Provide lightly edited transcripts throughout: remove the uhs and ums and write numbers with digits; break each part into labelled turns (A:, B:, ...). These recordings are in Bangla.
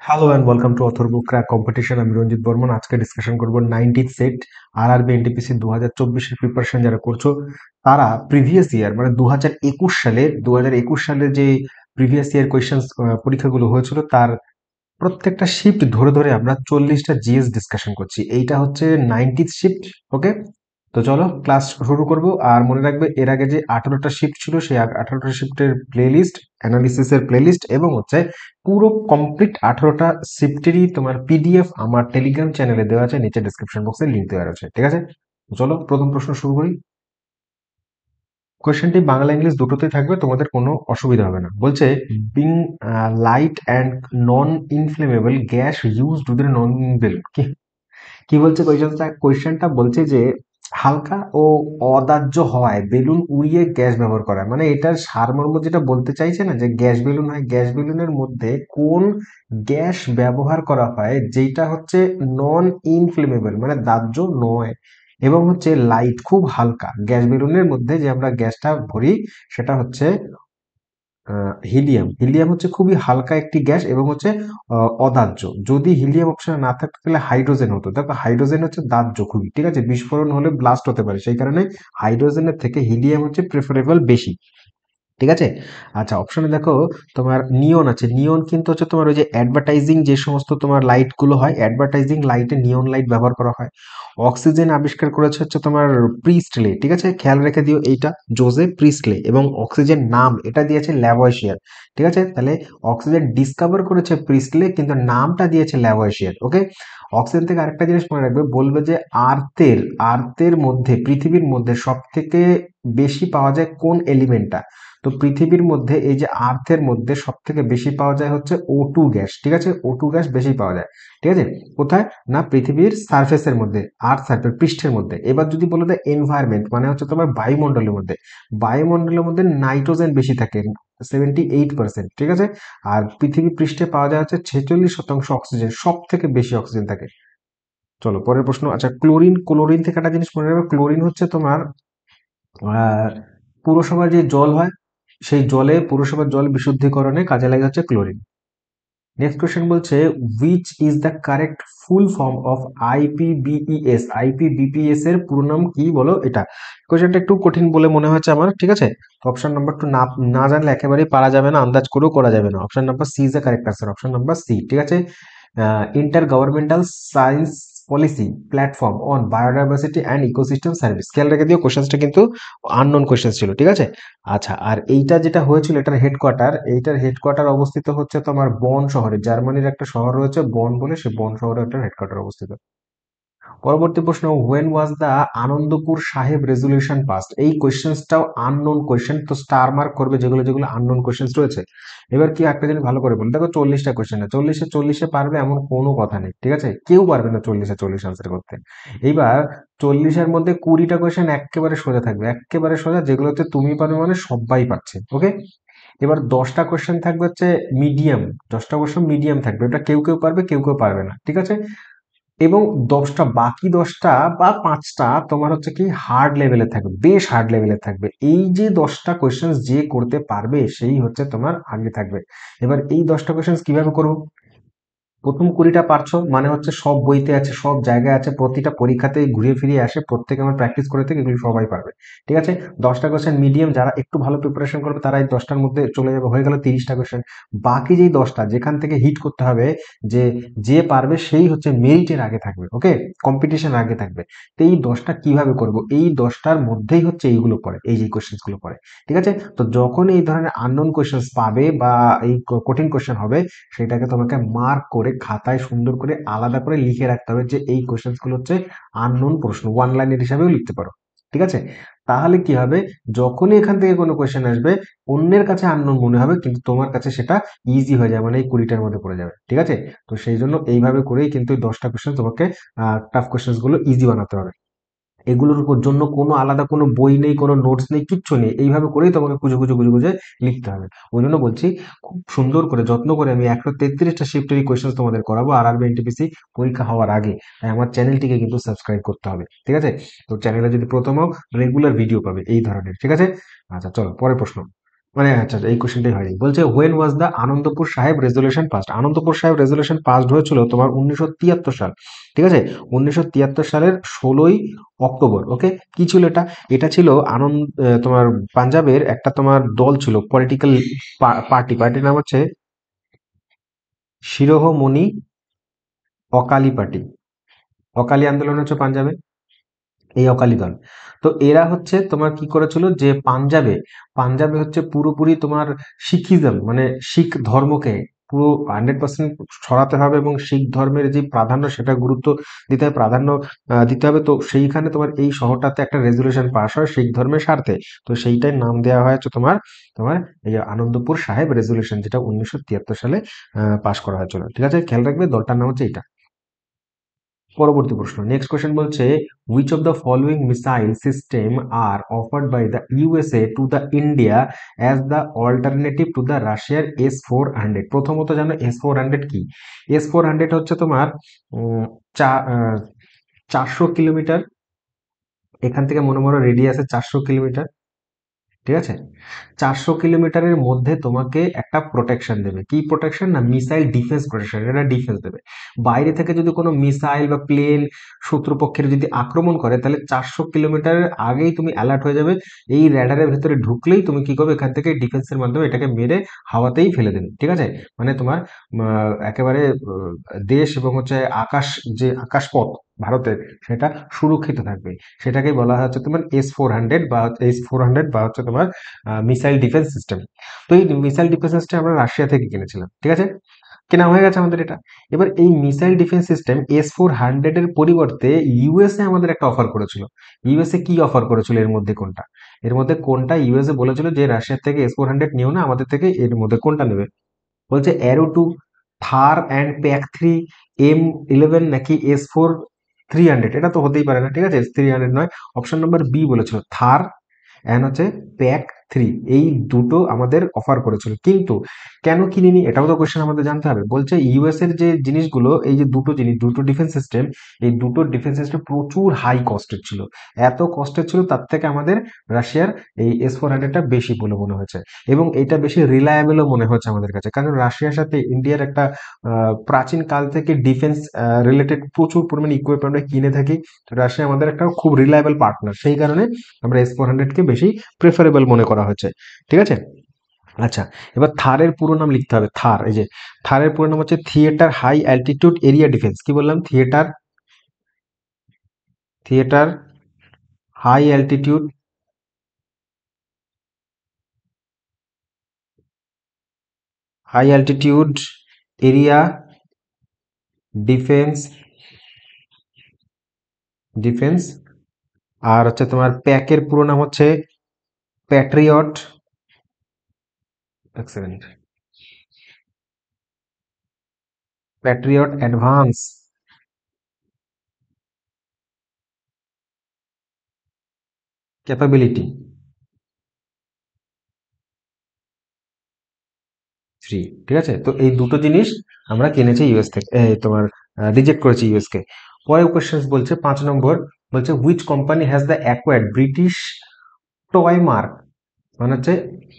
A: Hello and welcome to Atharva crack competition. আমি রঞ্জিত বর্মন। আজকে ডিসকাশন করবো 90th সেট আরআরবি এনটিপিসি 2024-এর প্রিপারেশন যারা করছো তারা প্রিভিয়াস ইয়ার মানে 2021 সালে যে প্রিভিয়াস ইয়ার কোয়েশ্চেন পরীক্ষাগুলো হয়েছিল তার প্রত্যেকটা শিফট ধরে ধরে আমরা 40টা জিএস ডিসকাশন করছি। এইটা হচ্ছে 90th শিফট। ওকে, তো চলো ক্লাস শুরু করব। আর মনে রাখবে এর আগে যে 18টা শিফট ছিল সেই 18টা শিফটের প্লেলিস্ট, অ্যানালিসিসের প্লেলিস্ট এবং হচ্ছে পুরো কমপ্লিট 18টা শিফটেরই তোমার পিডিএফ আমার টেলিগ্রাম চ্যানেলে দেওয়া আছে, নিচে ডিসক্রিপশন বক্সে লিংক দেওয়া আছে। ঠিক আছে, তো চলো প্রথম প্রশ্ন শুরু করি। কোয়েশ্চেনটি বাংলা ইংলিশ দুটোতেই থাকবে, তোমাদের কোনো অসুবিধা হবে না। বলছে being light and non inflammable gas use to the non balloon. কি বলছে কোয়েশ্চেনটা বলছে যে হালকা ও অদাহ্য হওয়ায় বেলুন উড়িয়ে গ্যাস ব্যবহার করা, মানে এটার সারমর্ম যেটা বলতে চাইছে না, যে গ্যাস বেলুন হয়, গ্যাস বেলুনের মধ্যে কোন গ্যাস ব্যবহার করা হয় যেটা হচ্ছে নন ইনফ্লেমেবল মানে দাহ্য নয়, এবং হচ্ছে লাইট খুব হালকা। গ্যাস বেলুনের মধ্যে যে আমরা গ্যাসটা ভরি সেটা হচ্ছে হিলিয়াম। হিলিয়াম হচ্ছে খুবই হালকা একটি গ্যাস এবং হচ্ছে অদাহ্য। যদি হিলিয়াম অপশনে না থাকতো তাহলে হাইড্রোজেন হতো। দেখো হাইড্রোজেন হচ্ছে দাহ্য খুবই, ঠিক আছে, বিস্ফোরণ হলে ব্লাস্ট হতে পারে, সেই কারণে হাইড্রোজেনের থেকে হিলিয়াম হচ্ছে প্রেফারেবল বেশি। ঠিক আছে, আচ্ছা অপশনে দেখো তোমার নিয়ন আছে। নিয়ন কিন্তু হচ্ছে তোমার ওই যে অ্যাডভার্টাইজিং যে সমস্ত তোমার লাইট গুলো হয়, অ্যাডভার্টাইজিং লাইটে নিয়ন লাইট ব্যবহার করা হয়। অক্সিজেন আবিষ্কার করেছে হচ্ছে তোমার প্রিস্টলে, ঠিক আছে, খেয়াল রেখে দিও এইটা, জোজে প্রিস্টলে। এবং অক্সিজেন নাম এটা দিয়েছে ল্যাভয়েশিয়ার। ঠিক আছে, তাহলে অক্সিজেন ডিসকভার করেছে প্রিস্টলে কিন্তু নামটা দিয়েছে ল্যাভয়েশিয়ার। ওকে, অক্সিজেন থেকে আরেকটা জিনিস মনে রাখবে, বলবে যে আর্থের আর্থের মধ্যে পৃথিবীর মধ্যে সব থেকে বেশি পাওয়া যায় কোন এলিমেন্টটা। তো পৃথিবীর মধ্যে এই যে আর্থের মধ্যে সব থেকে বেশি পাওয়া যায় হচ্ছে O2 গ্যাস। ঠিক আছে, O2 গ্যাস বেশি পাওয়া যায়। ঠিক আছে, কোথায় না পৃথিবীর সারফেসের মধ্যে, আর্থ সারফেস পৃষ্ঠের মধ্যে। এবার যদি বলে দেয় এনভায়রনমেন্ট মানে হচ্ছে তোমার বায়ুমণ্ডলের মধ্যে, বায়ুমণ্ডলের মধ্যে নাইট্রোজেন বেশি থাকে 78%। ঠিক আছে, আর পৃথিবী পৃষ্ঠে পাওয়া যায় হচ্ছে 46% অক্সিজেন, সব থেকে বেশি অক্সিজেন থাকে। চলো পরের প্রশ্ন। আচ্ছা ক্লোরিন, ক্লোরিন থেকে একটা জিনিস মনে রাখবে, ক্লোরিন হচ্ছে তোমার আহ পুরসভার যে জল হয় সেই জলে, পুরসভার জল বিশুদ্ধিকরণে কাজে লাগে হচ্ছে ক্লোরিন। নেক্সট কোয়েশ্চেন বলছে which is the correct full form of IPBES. IPBPS এর পুরো নাম কি বলো এটা। কোয়েশ্চেনটা একটু কঠিন বলে মনে হচ্ছে আমার। ঠিক আছে, অপশন নাম্বার টু না না জানলে একেবারেই পারা যাবে না, আন্দাজ করেও করা যাবে না। Option number C is the correct answer, option number C. ঠিক আছে, inter governmental science policy platform on biodiversity and ecosystem service. খেয়াল রেখে দিও কোশ্চেনটা কিন্তু আননোন কোশ্চেন ছিল। ঠিক আছে, আচ্ছা আর এইটা যেটা হয়েছিল এটার হেডকোয়ার্টার, এইটার হেডকোয়ার্টার অবস্থিত হচ্ছে তোমার বন শহরে। জার্মানির একটা শহর রয়েছে বন বলে, সে বন শহরে এটার হেডকোয়ার্টার অবস্থিত। পরবর্তী প্রশ্ন, when was the Anandpur Sahib resolution past. এই কোয়েশ্চেন্সটাও আননোন কোয়েশ্চেন, তো স্টার মার্ক করবে যেগুলো যেগুলো আননোন কোয়েশ্চেন রয়েছে। এবার কি একটা জিনিস ভালো করে বলি, দেখো 40টা কোয়েশ্চেন, 40-এ পারবে এমন কোনো কথা নেই। ঠিক আছে, কেউ পারবে না 40-এ 40 আনসার করতে। এইবার 40-এর মধ্যে 20টা কোয়েশ্চেন একেবারে সোজা থাকবে, একেবারে সোজা, যেগুলোতে তুমি পারবে মানে সবাই পারছে। ওকে, এবার 10টা কোয়েশ্চেন থাকবে হচ্ছে মিডিয়াম, 10টা কোয়েশ্চেন মিডিয়াম থাকবে, এটা কেউ কেউ পারবে কেউ কেউ পারবে না। ঠিক আছে, এবং বাকি 10টা বা 5টা তোমার হচ্ছে কি হার্ড লেভেলে থাকবে, বেশ হার্ড লেভেলে থাকবে। এই যে 10টা কোয়েশ্চেন যে করতে পারবে সেই হচ্ছে তোমার আগে থাকবে। এবার এই 10টা কোয়েশ্চেন কিভাবে করবো, প্রথম 20টা পারছো মানে হচ্ছে সব বইতে আছে, সব জায়গায় আছে, প্রতিটা পরীক্ষাতে ঘুরিয়ে ফিরিয়ে আসে, প্রত্যেকে আমার প্র্যাকটিস করে থেকে এগুলো সবাই পারবে। ঠিক আছে, 10টা কোয়েশ্চেন মিডিয়াম, যারা একটু ভালো প্রিপারেশন করবে তারা এই 10টার মধ্যে চলে যাবে, হয়ে গেল 30টা কোয়েশ্চেন। বাকি যেই 10টা যেখান থেকে হিট করতে হবে, যে যে পারবে সেই হচ্ছে মেরিটের আগে থাকবে। ওকে, কম্পিটিশন আগে থাকবে। তো এই 10টা কিভাবে করব, এই 10টার মধ্যেই হচ্ছে এইগুলো পড়ে, এই যে কোয়েশ্চেন গুলো পড়ে। ঠিক আছে, তো যখন এই ধরনের আননোন কোয়েশ্চেন পাবে বা এই কঠিন কোয়েশ্চেন হবে, সেটাকে তোমাকে মার্ক করে খাতায় সুন্দর করে আলাদা করে লিখে রাখতে হবে যে এই কোশ্চেন্স গুলো হচ্ছে আননোন প্রশ্ন, ওয়ান লাইনের হিসাবেও লিখতে পারো। ঠিক আছে, তাহলে কি হবে, যখনই এখান থেকে কোনো কোয়েশ্চেন আসবে অন্যের কাছে আননোন মনে হবে কিন্তু তোমার কাছে সেটা ইজি হয়ে যাবে, মানে এই 20টার মধ্যে পড়ে যাবে। ঠিক আছে, তো সেই জন্য এইভাবে করেই কিন্তু 10টা কোয়েশ্চেন তোমাকে টাফ কোয়েশ্চেন গুলো ইজি বানাতে হবে। এগুলোর উপর জন্য কোনো আলাদা কোনো বই নেই, কোনো নোটস নেই, কিচ্ছু নেই, এইভাবে করেই তোমাকে খুঁজে খুঁজে খুঁজে খুঁজে লিখতে হবে। ওই জন্য বলছি খুব সুন্দর করে যত্ন করে আমি 133টা শিফটেরই কোয়েশ্চেন তোমাদের করাবো আরআরবি এনটিপিসি পরীক্ষা হওয়ার আগে। তাই আমার চ্যানেলটিকে কিন্তু সাবস্ক্রাইব করতে হবে। ঠিক আছে, তো চ্যানেলে যদি প্রথম হোক রেগুলার ভিডিও পাবে এই ধরনের। ঠিক আছে, আচ্ছা চলো পরের প্রশ্ন। মানে আচ্ছা আচ্ছা, এই কোশ্চেনটাই হয়নি। বলছে when was the Anandpur Sahib resolution past? Anandpur Sahib resolution past হয়েছিল তোমার 1973 সাল, ঠিক আছে? 1973 সালের 16ই অক্টোবর। ওকে, কি ছিল এটা? এটা ছিল তোমার পাঞ্জাবের একটা তোমার দল ছিল, পলিটিক্যাল পার্টির নাম হচ্ছে শিরোমণি অকালি পার্টি। অকালি আন্দোলন হচ্ছে পাঞ্জাবে, এই অকালি দল। তো এরা হচ্ছে তোমার কি করেছিল যে পাঞ্জাবে হচ্ছে পুরোপুরি তোমার শিখিজম মানে শিখ ধর্মকে পুরো 100% ছড়াতে হবে, এবং শিখ ধর্মের যে প্রাধান্য সেটা গুরুত্ব দিতে হবে, প্রাধান্য দিতে হবে। তো সেইখানে তোমার এই শহরটাতে একটা রেজলিউশন পাস হয় শিখ ধর্মের স্বার্থে। তো সেইটাই নাম দেওয়া হয়েছে তোমার তোমার এই যে আনন্দপুর সাহেব রেজলিউশন, যেটা 1973 সালে পাস করা হয়েছিল। ঠিক আছে, খেয়াল রাখবে দলটার নাম হচ্ছে এটা। পরবর্তী প্রশ্ন, নেক্সট কোয়েশ্চেন বলছে which of the following missile system are offered by the USA to the India as the alternative to the Russiaর S-400? প্রথমত জানো S-400 কি? S-400 হচ্ছে তোমার উম, চা- আহ, 400 কিলোমিটার, এখান থেকে মনে মনে রেডিয়াসে 400 কিলোমিটার, ঠিক আছে? 400 কিলোমিটারের মধ্যে তোমাকে একটা প্রোটেকশন দেবে। কি প্রোটেকশন? না, মিসাইল ডিফেন্স প্রোটেকশন, এটা ডিফেন্স দেবে। বাইরে থেকে যদি কোনো মিসাইল বা প্লেন শত্রুপক্ষের যদি আক্রমণ করে, তাহলে 400 কিলোমিটারের আগেই তুমি অ্যালার্ট হয়ে যাবে। এই র্যাডারের ভেতরে ঢুকলেই তুমি কি করবে, এখান থেকে ডিফেন্সের মাধ্যমে এটাকে মেরে হাওয়াতেই ফেলে দেবে। ঠিক আছে, মানে তোমার একেবারে দেশ এবং হচ্ছে যে আকাশপথ ভারতের, সেটা সুরক্ষিত থাকবে। সেটাকেই বলা হচ্ছে তোমার S-400 বা হচ্ছে তোমার মিসাইল ডিফেন্স সিস্টেম। তো এই মিসাইল ডিফেন্স সিস্টেম আমরা রাশিয়া থেকে কিনেছিলাম, ঠিক আছে? কেনা হয়ে গেছে আমাদের এটা। এবার এই মিসাইল ডিফেন্স সিস্টেম S-400 এর পরিবর্তে ইউএসএ আমাদের একটা অফার করেছিল। ইউএসএ কি অফার করেছিল, এর মধ্যে কোনটা ইউএসএ বলেছিল যে রাশিয়ার থেকে S-400 নিও না, আমাদের থেকে এর মধ্যে কোনটা নেবে? বলছে arrow 2, Thar and pack 3, M11 নাকি S-400। এটা তো হতেই পারে না, ঠিক আছে? S-300 নয়। অপশন নম্বর বি বলেছিল থার অ্যান্ড হচ্ছে প্যাক 3, এই দুটো আমাদের অফার করেছিল। কিন্তু কেন কিনিনি, এটাও তো কোয়েশ্চেন আমাদের জানতে হবে। বলছে ইউএস এর যে জিনিসগুলো, এই যে দুটো জিনিস, দুটো ডিফেন্স সিস্টেম, এই দুটো ডিফেন্স সিস্টেম প্রচুর হাই কস্টের ছিল। এত কস্টের ছিল, তার থেকে আমাদের রাশিয়ার এই S-400টা বেশি বলে মনে হয়েছে, এবং এটা বেশি রিলায়েবলও মনে হচ্ছে আমাদের কাছে। কারণ রাশিয়ার সাথে ইন্ডিয়ার একটা প্রাচীন কাল থেকে ডিফেন্স রিলেটেড প্রচুর পরিমাণে ইকুইপমেন্ট আমরা কিনে থাকি। তো রাশিয়া আমাদের একটা খুব রিলায়েবল পার্টনার, সেই কারণে আমরা S-400কে বেশি প্রেফারেবল মনে করা হচ্ছে। ঠিক আছে, আচ্ছা। এবার থারের পুরো নাম লিখতে হবে। এই যে থারের পুরো নাম হচ্ছে theatre high altitude area defence. কি বললাম? Theatre high altitude area defence defence আর হচ্ছে তোমার প্যাকের পুরো নাম হচ্ছে প্যাট্রিয়ট, এক সেকেন্ড, প্যাট্রিয়ট অ্যাডভান্স ক্যাপাবিলিটি 3। ঠিক আছে, তো এই দুটো জিনিস আমরা কিনেছি ইউএস থেকে, তোমার রিজেক্ট করেছি ইউএস কে। পরের কোশ্চেন বলছে 5 নম্বর, বলছে which company has the acquired British toy mark? মানে হচ্ছে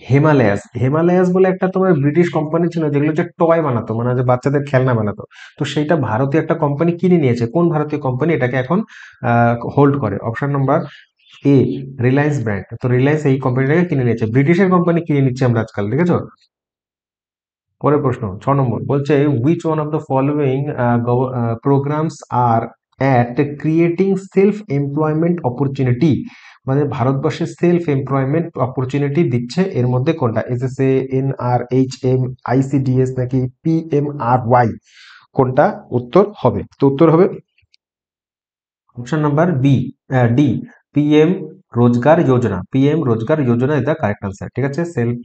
A: হিমালয়াস বলে একটা তোমার ব্রিটিশ কোম্পানি ছিল, যেগুলো হচ্ছে টয় বানাতো, মানে হচ্ছে বাচ্চাদের খেলনা বানাতো। তো সেইটা ভারতীয় একটা কোম্পানি কিনে নিয়েছে। কোন ভারতীয় কোম্পানি এটাকে এখন হোল্ড করে? অপশন নাম্বার এ, রিলায়েন্স ব্র্যান্ড। তো রিলায়েন্স এই কোম্পানিটাকে কিনে নিয়েছে, ব্রিটিশের কোম্পানি কিনে নিচ্ছে আমরা আজকাল, দেখেছো? পরের প্রশ্ন 6 নম্বর, বলছে which one of the following programs are at creating self employment opportunity? মানে ভারতবর্ষে সেলফ এমপ্লয়মেন্ট অপরচুনিটি দিচ্ছে, এর মধ্যে কোনটা? এসএসএ, NRHM, ICDS নাকি PMRY? কোনটা উত্তর হবে? তো উত্তর হবে অপশন নাম্বার ডি, পিএম রোজগার যোজনা ইজ দ্য কারেক্ট আনসার। ঠিক আছে, সেলফ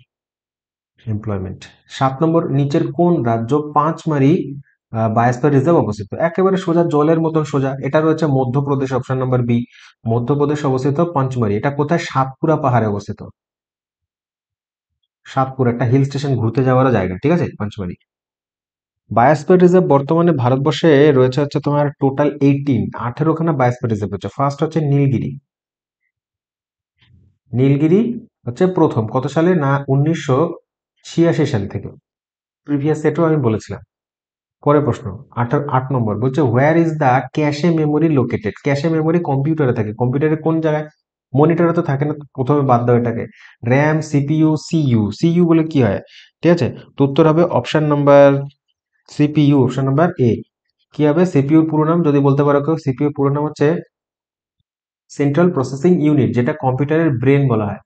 A: এমপ্লয়মেন্ট। 7 নম্বর, নিচের কোন রাজ্য পাঁচমারি বায়োস্ফিয়ার রিজার্ভ অবস্থিত? একেবারে সোজা, জলের মতন সোজা। এটা রয়েছে Madhya Pradesh, option number B. Madhya Pradesh অবস্থিত পাঁচমারি। এটা কোথায়? সাতপুরা পাহাড়ে অবস্থিত। সাতপুরা একটা হিল স্টেশন, ঘুরতে যাওয়ারও জায়গা। ঠিক আছে, পাঁচমারি। বায়োস্ফিয়ার রিজার্ভ বর্তমানে ভারতবর্ষে রয়েছে হচ্ছে তোমার টোটাল 18 খানা বায়োস্ফিয়ার রিজার্ভ রয়েছে। ফার্স্ট হচ্ছে নীলগিরি। হচ্ছে প্রথম কত সালে না 1986 সাল থেকে। প্রিভিয়াস সেটও আমি বলেছিলাম। পরের প্রশ্ন 8 নম্বর বলছে where is the cache memory located. Cache memory কম্পিউটারে থাকে, কম্পিউটারে কোন জায়গায়? মনিটরে তো থাকে না, প্রথমে বাদ দাও এটাকে। RAM, CPU, CU. সিইউ বলে কি হয়? ঠিক আছে, তো উত্তর হবে option number CPU, option number এ। কি হবে সিপিইউর পুরো নাম যদি বলতে পারো কেউ? সিপিইউর পুরো নাম হচ্ছে সেন্ট্রাল প্রসেসিং ইউনিট, যেটা কম্পিউটারের ব্রেন বলা হয়,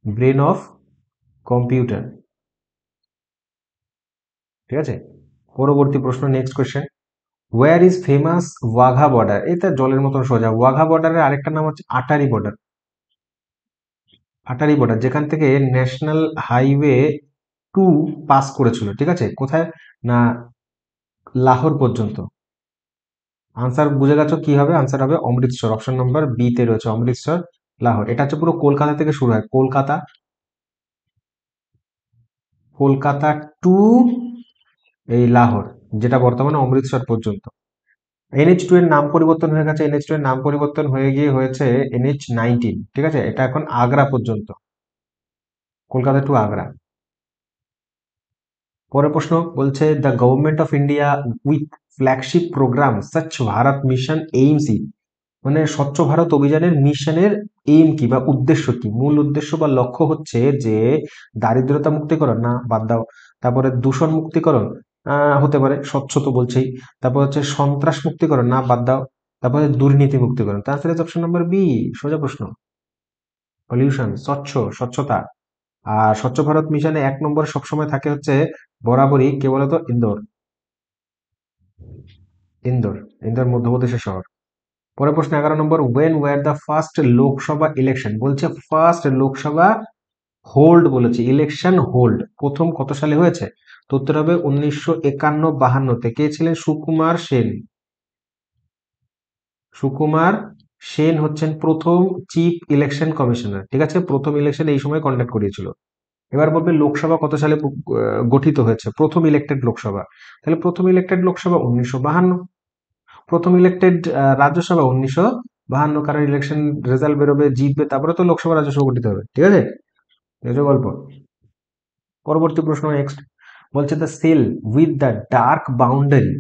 A: ব্রেন অফ কম্পিউটার। ঠিক আছে, পরবর্তী প্রশ্ন, next question. Where is famous Wagah border? এটা জলের মতন সোজা। ওয়াঘা বর্ডারের আরেকটা নাম হচ্ছে আটারি বর্ডার। আটারি বর্ডার, যেখান থেকে ন্যাশনাল হাইওয়ে 2 পাস করেছিল। ঠিক আছে, কোথায় না লাহোর পর্যন্ত। আনসার বুঝে গেছো কি হবে? আনসার হবে অমৃতসর, অপশন নম্বর বি তে রয়েছে অমৃতসর, লাহোর। এটা হচ্ছে পুরো কলকাতা থেকে শুরু হয়, কলকাতা, কলকাতা টু এই লাহোর, যেটা বর্তমানে অমৃতসর পর্যন্ত। NH2 এর নাম পরিবর্তন হয়ে গেছে, NH2 এর নাম পরিবর্তন হয়ে গিয়ে হয়েছে NH19। ঠিক আছে, এটা এখন আগ্রা পর্যন্ত, কলকাতা টু আগ্রা। পরের প্রশ্ন বলছে the government of India with flagship programme স্বচ্ছ ভারত মিশন এইমস ই, মানে স্বচ্ছ ভারত অভিযানের মিশনের এইম কি বা উদ্দেশ্য কি? মূল উদ্দেশ্য বা লক্ষ্য হচ্ছে যে দারিদ্রতা মুক্তিকরণ, না বাদ দাও। তারপরে দূষণ মুক্তিকরণ, হতে পারে, স্বচ্ছ তো বলছেই। তারপর হচ্ছে সন্ত্রাস মুক্তিকরণ, না বাদ দাও। তারপরে দুর্নীতি মুক্তিকরণ। তার অপশন নাম্বার বি, সোজা প্রশ্ন। পলিউশন, স্বচ্ছতা। আর স্বচ্ছ ভারত মিশনে 1 নম্বর সবসময় থাকে হচ্ছে বরাবরই, কে বলতো? ইন্দোর। ইন্দোর, ইন্দোর মধ্যপ্রদেশের শহর। পরের প্রশ্ন 11 নম্বর, when was the first Lok Sabha election? বলছে ফার্স্ট লোকসভা হোল্ড, বলেছে ইলেকশন হোল্ড প্রথম কত সালে হয়েছে? তো উত্তর হবে 1951-52-তে। কে ছিলেন? সুকুমার সেন। সুকুমার সেন হচ্ছেন প্রথম চিফ ইলেকশন কমিশনার। ঠিক আছে, প্রথম ইলেকশন এই সময় কন্ডাক্ট করিয়েছিল। এবার বলবে লোকসভা কত সালে গঠিত হয়েছে, প্রথম ইলেক্টেড লোকসভা? তাহলে প্রথম ইলেক্টেড লোকসভা 1952। প্রথম ইলেক্টেড রাজ্যসভা 1952, কারণ ইলেকশন রেজাল্ট বেরোবে, জিতবে, তারপরে তো লোকসভা রাজ্যসভা গঠিত হবে। ঠিক আছে, এই যে গল্প। পরবর্তী প্রশ্ন নেক্সট বলছে the cell with the dark boundary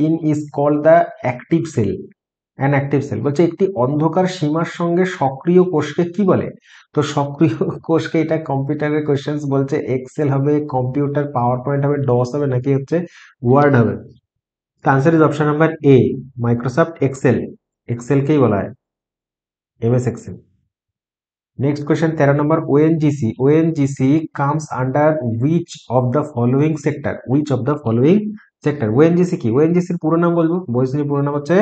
A: in is called the active cell. An active cell বলছে একটি অন্ধকার সীমার সঙ্গে সক্রিয় কোষকে কি বলে? তো সক্রিয় কোষকে, এটা কম্পিউটারের কোশ্চেন, বলছে এক্সেল হবে, কম্পিউটার পাওয়ার পয়েন্ট হবে, ডস হবে, নাকি হচ্ছে ওয়ার্ড হবে? তো answer is option number A, Microsoft Excel. এক্সেলকেই বলা হয় MS এক্সেল। নেক্সট কোয়েশ্চেন 13 নম্বর, ONGC. ONGC comes under which of the following sector? Which of the following sector? ONGC কি? ওএনজিসির পুরো নাম বলবো, ওএনজিসির পুরো নাম হচ্ছে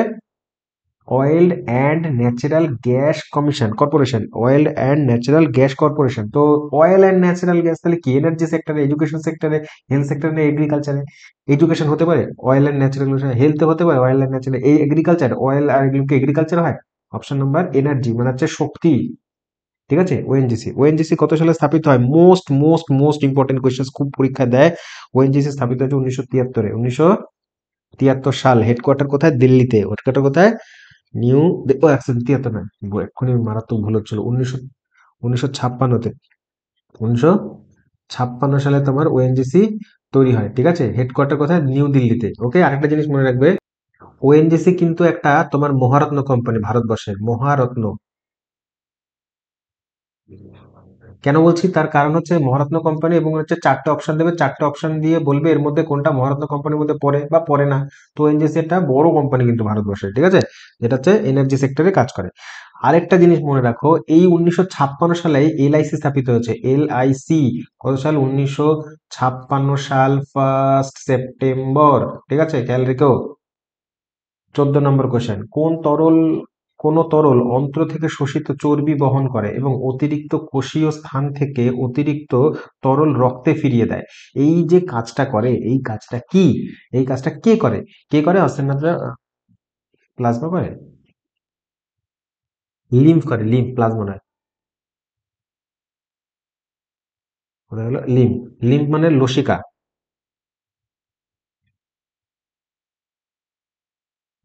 A: oil and natural gas commission corporation, oil and natural gas corporation. তো অয়েল অ্যান্ড ন্যাচারাল গ্যাস তাহলে কি? এনার্জি সেক্টরে, এডুকেশন সেক্টরে, হেলথ সেক্টরে, এগ্রিকালচারে? এডুকেশন হতে পারে, অয়েল অ্যান্ড ন্যাচারাল, হেলথ হতে পারে অয়েল অ্যান্ড ন্যাচারাল, এই এগ্রিকালচার, অয়েল আর এগুলোকে এগ্রিকালচার হয়। অপশন নাম্বার এনার্জি, মানে হচ্ছে শক্তি। ঠিক আছে, ওএনজিসি। ওএনজিসি কত সালে স্থাপিত হয়? Most most most important question, খুব পরীক্ষা দেয়। ওএনজিসি স্থাপিত হয়েছে 1973-এ, 1973 সাল। হেডকোয়ার্টার কোথায়? দিল্লিতে। হেডকোয়ার্টার কোথায়? নিউ, ও 173 নয়, এক্ষুনি মারাত্মক ভুল হচ্ছিল, 1956-তে। 1956 সালে তোমার ওএনজিসি তৈরি হয়। ঠিক আছে, হেডকোয়ার্টার কোথায়? নিউ দিল্লিতে। ওকে, আরেকটা জিনিস মনে রাখবে, ওএনজিসি কিন্তু একটা তোমার মহারত্ন কোম্পানি, ভারতবর্ষের মহারত্ন। কেন বলছি? তার কারণ হচ্ছে মহারত্ন কোম্পানি, এবং হচ্ছে 4টে অপশন দেবে, 4টে অপশন দিয়ে বলবে এর মধ্যে কোনটা মহারত্ন কোম্পানির মধ্যে পড়ে বা পড়ে না। তো এনজিসি একটা বড় কোম্পানি কিন্তু ভারতবর্ষে, ঠিক আছে, যেটা হচ্ছে এনার্জি সেক্টরে কাজ করে। আরেকটা জিনিস মনে রাখো, এই 1956 সালে LIC স্থাপিত হয়েছে। LIC কত সাল? 1956 সাল, 1 সেপ্টেম্বর। ঠিক আছে, খেয়াল রেখো। 14 নম্বর কোশ্চেন, কোন তরল অন্ত্র থেকে শোষিত চর্বি বহন করে এবং অতিরিক্ত কোষীয় স্থান থেকে অতিরিক্ত তরল রক্তে ফিরিয়ে দেয়? এই যে কাজটা করে, এই কাজটা কি? এই কাজটা কে করে? কে করে? অপশন নাম্বার, প্লাজমা করে, লিম্ফ করে, লিম্ফ, প্লাজমা নয়। ওটা হলো লিম্ফ। লিম্ফ মানে লসিকা।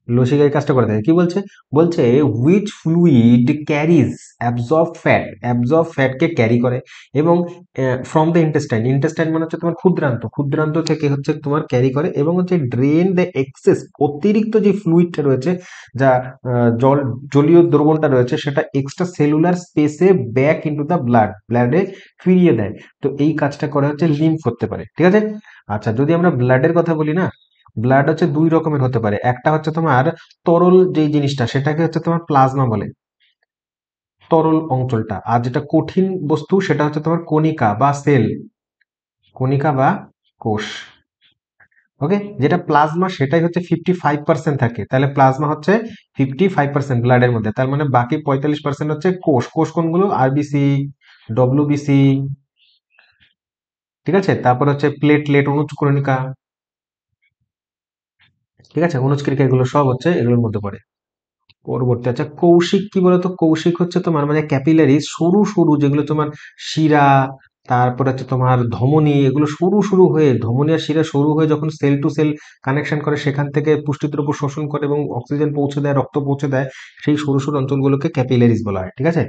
A: লসিকা এই কাজটা করে থাকে। কি বলছে? বলছে হুইচ ফ্লুইড ক্যারিজ অ্যাবজর্ব ফ্যাটকে ক্যারি করে এবং ফ্রম দ্য ইন্টেস্টাইন মানে হচ্ছে তোমার ক্ষুদ্রান্ত থেকে হচ্ছে তোমার ক্যারি করে এবং হচ্ছে ড্রেন দ্য এক্সেস অতিরিক্ত যে ফ্লুইডটা রয়েছে, যা জলীয় দ্রবণটা রয়েছে সেটা এক্সট্রা সেলুলার স্পেসে ব্যাক ইনটু দ্য ব্লাডে ফিরিয়ে দেয়। তো এই কাজটা করে হচ্ছে লিম্ফ করতে পারে, ঠিক আছে। আচ্ছা, যদি আমরা ব্লাডের কথা বলি না, ব্লাড হচ্ছে দুই রকমের হতে পারে। একটা হচ্ছে তোমার তরল যেই জিনিসটা সেটাকে হচ্ছে তোমার প্লাজমা বলে, তরল অঞ্চলটা। আর যেটা কঠিন বস্তু সেটা হচ্ছে তোমার কণিকা বা সেল, কণিকা বা কোষ। ওকে, যেটা প্লাজমা সেটাই হচ্ছে 55% থাকে, তাহলে প্লাজমা হচ্ছে 55% ব্লাডের মধ্যে, তার মানে বাকি 45% হচ্ছে কোষ। কোষ কোনগুলো? আরবিসি, ডব্লিউবিসি, ঠিক আছে। তারপর হচ্ছে প্লেটলেট, অনুচক্রণিকা, ঠিক আছে, অনুচক্রিকা, এগুলো সব হচ্ছে এগুলোর মধ্যে পড়ে। পরবর্তী, আচ্ছা কৌশিক কি বলতো? কৌশিক হচ্ছে তোমার মানে ক্যাপিলারি, সরু সরু যেগুলো তোমার শিরা, তারপর হচ্ছে তোমার ধমনী, এগুলো সরু সরু হয়ে, ধমনী আর শিরা সরু হয়ে যখন সেল টু সেল কানেকশন করে, সেখান থেকে পুষ্টি দ্রব্য শোষণ করে এবং অক্সিজেন পৌঁছে দেয়, রক্ত পৌঁছে দেয়, সেই সরু সরু অঞ্চলগুলোকে ক্যাপিলারিজ বলা হয়, ঠিক আছে।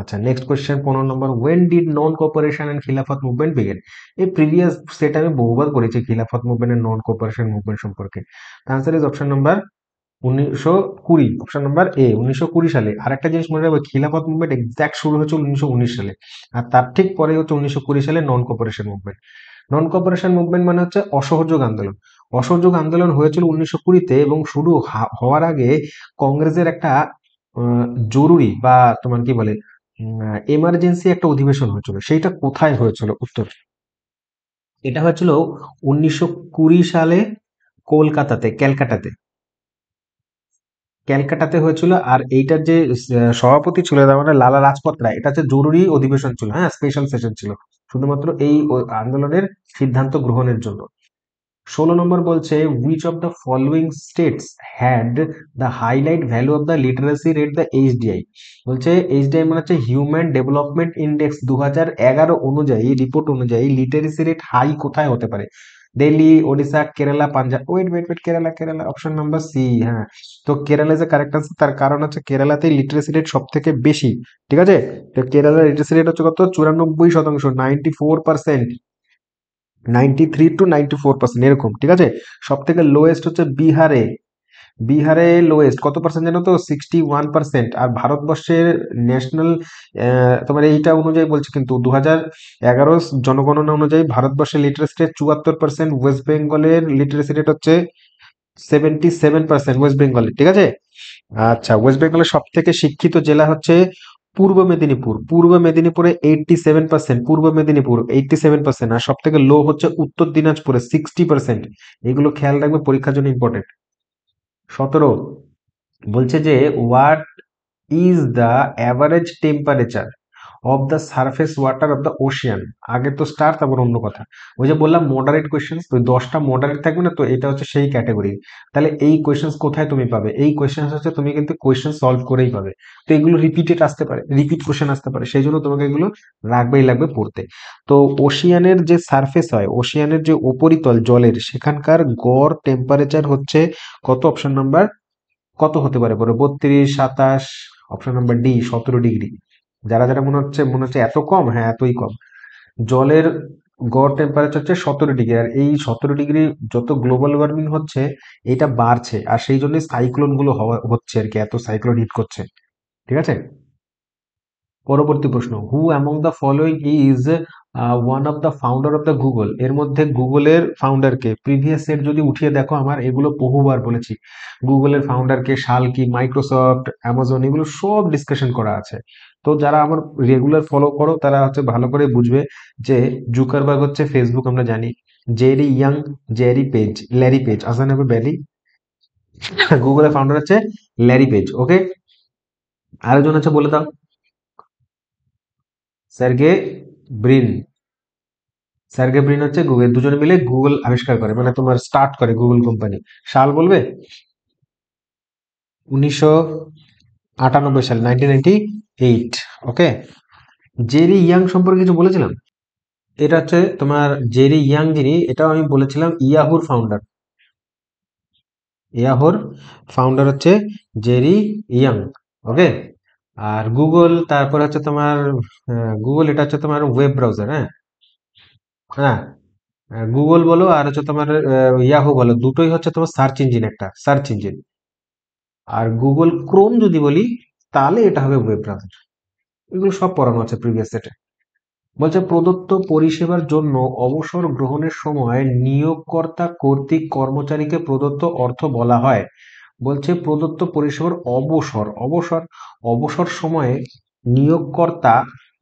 A: আচ্ছা, নেক্সট কোয়েশ্চেন 15 নম্বর, when did non cooperation and Khilafat movement begin? এই প্রিভিয়াস সেট আমি বহুবার করেছি Khilafat movement and non cooperation movement সম্পর্কে। Answer is option number 1920, option number A 1920 সালে। আর একটা জিনিস মনে রাখবে, খিলাফত মুভমেন্ট এক্সাক্ট শুরু হয়েছে 1919 সালে, আর তার ঠিক পরে হচ্ছে 1920 সালে নন কোঅপারেশন মুভমেন্ট। নন কোঅপারেশন মুভমেন্ট মানে হচ্ছে অসহযোগ আন্দোলন। অসহযোগ আন্দোলন হয়েছিল 1920-তে, এবং শুরু হওয়ার আগে কংগ্রেসের একটা আহ, জরুরি বা তোমার কি বলে এমার্জেন্সি একটা অধিবেশন হয়েছিল। সেইটা কোথায় হয়েছিল? উত্তর, এটা হয়েছিল 1920 সালে কলকাতাতে, ক্যালকাটাতে হয়েছিল। আর এইটার যে সভাপতি ছিল তার মানে লালা লাজপত রায়, এটা হচ্ছে জরুরি অধিবেশন ছিল, হ্যাঁ, স্পেশাল সেশন ছিল শুধুমাত্র এই আন্দোলনের সিদ্ধান্ত গ্রহণের জন্য। 16 নম্বর বলছে, which of the following states had the highlight value of the literacy rate, the HDI? বলছে এইচডিআই মানে হচ্ছে হিউম্যান ডেভেলপমেন্ট ইন্ডেক্স 2011 অনুযায়ী, রিপোর্ট অনুযায়ী লিটারেসি রেট হাই কোথায় হতে পারে? Delhi, Odisha, Kerala, Punjab. Wait, Kerala, option number C, হ্যাঁ। তো কেরালা যে কারেক্ট আনসার, তার কারণ হচ্ছে কেরালাতে লিটারেসি রেট সব থেকে বেশি, ঠিক আছে। তো কেরালার লিটারেসি রেট হচ্ছে কত? 94%, 94%, 93 to 94% এরকম, ঠিক আছে। সব থেকে লোয়েস্ট হচ্ছে বিহারে। বিহারে লোয়েস্ট কত পার্সেন্ট জানো তো? 61%। আর ভারতবর্ষের ন্যাশনাল তোমার এইটা অনুযায়ী বলছে, কিন্তু 2011 জনগণনা অনুযায়ী ভারতবর্ষের লিটারেসি রেট 74%। ওয়েস্ট বেঙ্গলের লিটারেসি রেট হচ্ছে 77% ওয়েস্ট বেঙ্গলে, ঠিক আছে। আচ্ছা, ওয়েস্ট বেঙ্গলের সব থেকে শিক্ষিত জেলা হচ্ছে পূর্ব মেদিনীপুরে 87%, পূর্ব মেদিনীপুর 87%। আর সব থেকে লো হচ্ছে উত্তর দিনাজপুরে 60%। এগুলো খেয়াল রাখবে, পরীক্ষার জন্য ইম্পর্টেন্ট। 17 বলছে যে, what is the average temperature of the surface water of the Ocean? আগে তো স্টার, তারপর অন্য কথা। ওই যে বললাম মডারেট কোয়েশ্চেন, তো 10টা মডারেট থাকবে না, তো এটা হচ্ছে সেই ক্যাটাগরি। তাহলে এই কোয়েশ্চেন কোথায় তুমি পাবে? এই কোয়েশ্চেন হচ্ছে তুমি কিন্তু কোয়েশ্চেন সলভ করেই পাবে। তো এগুলো রিপিটেড আসতে পারে, রিপিট কোয়েশ্চেন আসতে পারে, সেই জন্য তোমাকে এগুলো রাখবেই লাগবে পড়তে। তো ওশিয়ানের যে সারফেস হয়, ওশিয়ানের যে উপরিতল জলের, সেখানকার গড় টেম্পারেচার হচ্ছে কত? অপশন নাম্বার কত হতে পারে বলো? 32, 27, অপশন নাম্বার ডি 17 ডিগ্রি। যারা যারা মনে হচ্ছে এত কম, হ্যাঁ এতই কম। জলের গড় টেম্পারেচার হচ্ছে 17 ডিগ্রি। আর এই 17 ডিগ্রি যত গ্লোবাল ওয়ার্মিং হচ্ছে, এটা বাড়ছে, আর সেই জন্য সাইক্লোন গুলো হচ্ছে আর কি, এত সাইক্লোন হিট করছে, ঠিক আছে। পরবর্তী প্রশ্ন, হু among the following is one of the founder of the Google? এর মধ্যে গুগলের ফাউন্ডারকে, প্রিভিয়াস সেট যদি উঠিয়ে দেখো আমার, এগুলো বহুবার বলেছি। গুগলের ফাউন্ডারকে, সাল কি, মাইক্রোসফট, অ্যামাজন, এগুলো সব ডিসকাশন করা আছে। তো যারা আমার রেগুলার ফলো করো তারা হচ্ছে ভালো করে বুঝবে যে জুকারবার্গ হচ্ছে ফেসবুক, আমরা জানি। জেরি ইয়াং, ল্যারি পেজ, আসান হবে ব্যালি। গুগলের ফাউন্ডার হচ্ছে ল্যারি পেজ, ওকে। আরেকজন আছে, বলে দাও। স্যারগে ব্রিন। সার্গেই ব্রিন হচ্ছে গুগল, দুজনে মিলে গুগল আবিষ্কার করে, মানে তোমার স্টার্ট করে গুগল কোম্পানি। সাল বলবে? 1998 সাল, 1998। ওকে। জেরি ইয়াং সম্পর্কে কিছু বলেছিলাম? এটা হচ্ছে তোমার জেরি ইয়াং, যিনি, এটাও আমি বলেছিলাম, ইয়াহুর ফাউন্ডার। ইয়াহোর ফাউন্ডার হচ্ছে জেরি ইয়াং। ওকে। আর গুগল, তারপর হচ্ছে তোমার গুগল, এটা হচ্ছে তোমার ওয়েব ব্রাউজার। হ্যাঁ, হ্যাঁ, গুগল বলো আর হচ্ছে তোমার ইয়াহু বলো, দুটোই হচ্ছে তোমার সার্চ ইঞ্জিন, একটা সার্চ ইঞ্জিন। আর গুগল ক্রোম যদি বলি তাহলে এটা হবে ওয়েব ব্রাউজার। এগুলো সব পড়ানো আছে প্রিভিয়াস সেটে। বলছে প্রদত্ত পরিষেবার জন্য অবসর গ্রহণের সময় নিয়োগকর্তা কর্তৃক কর্মচারীকে প্রদত্ত অর্থ বলা হয়। বলছে প্রদত্ত পরিষেবার অবসর সময়ে নিয়োগকর্তা